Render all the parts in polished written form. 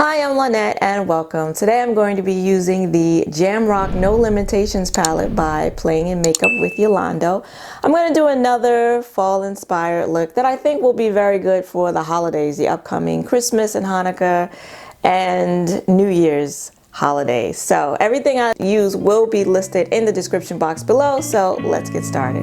Hi, I'm Lynette and welcome. Today I'm going to be using the Jamrock No Limitations palette by Playing in Makeup with Yolando. I'm going to do another fall inspired look that I think will be very good for the holidays, the upcoming Christmas and Hanukkah and New Year's holidays. So everything I use will be listed in the description box below, so let's get started.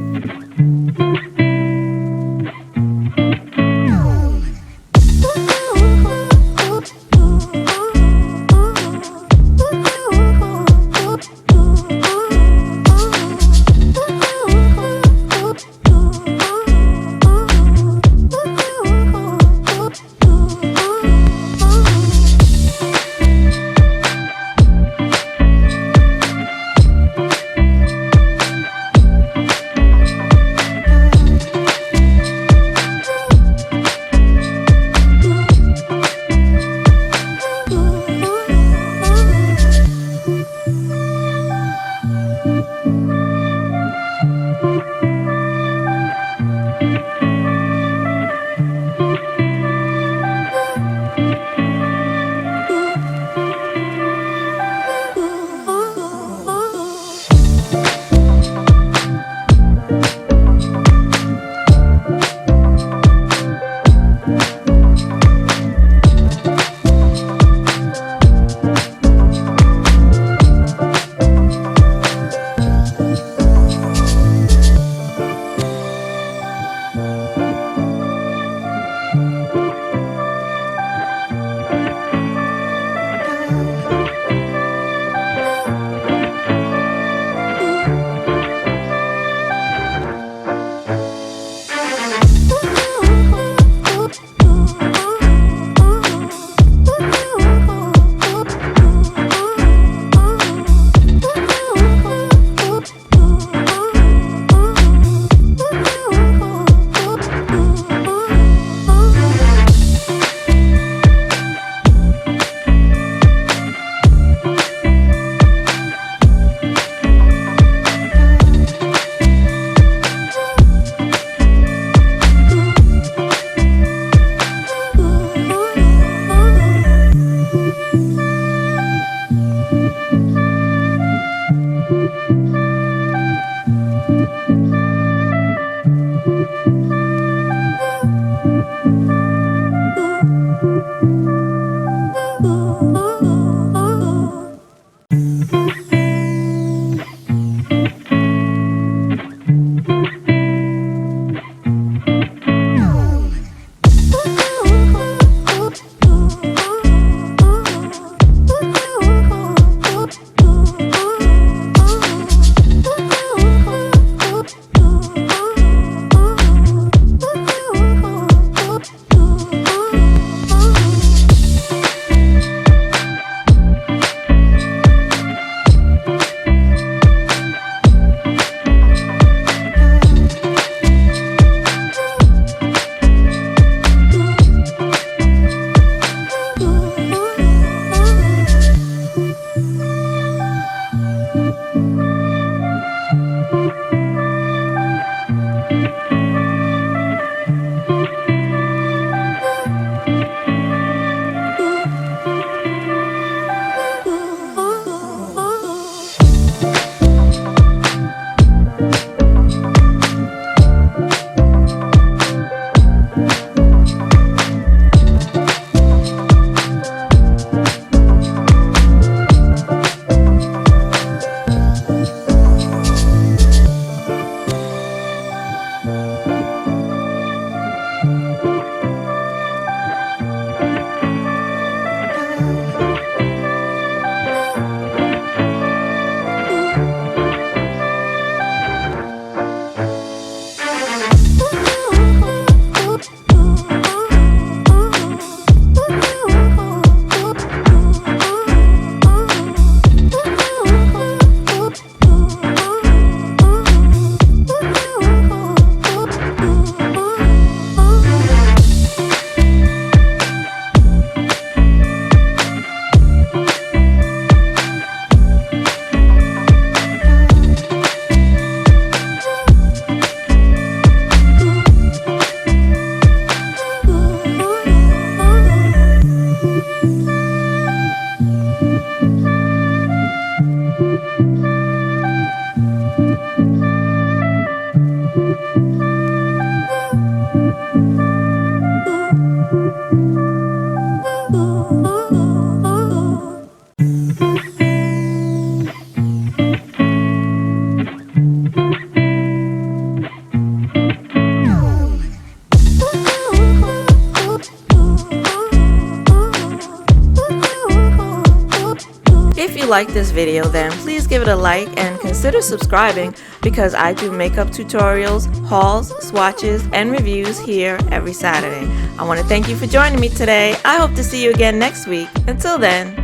liked this video, then please give it a like and consider subscribing because I do makeup tutorials, hauls, swatches, and reviews here every Saturday. I want to thank you for joining me today. I hope to see you again next week. Until then,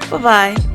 bye-bye.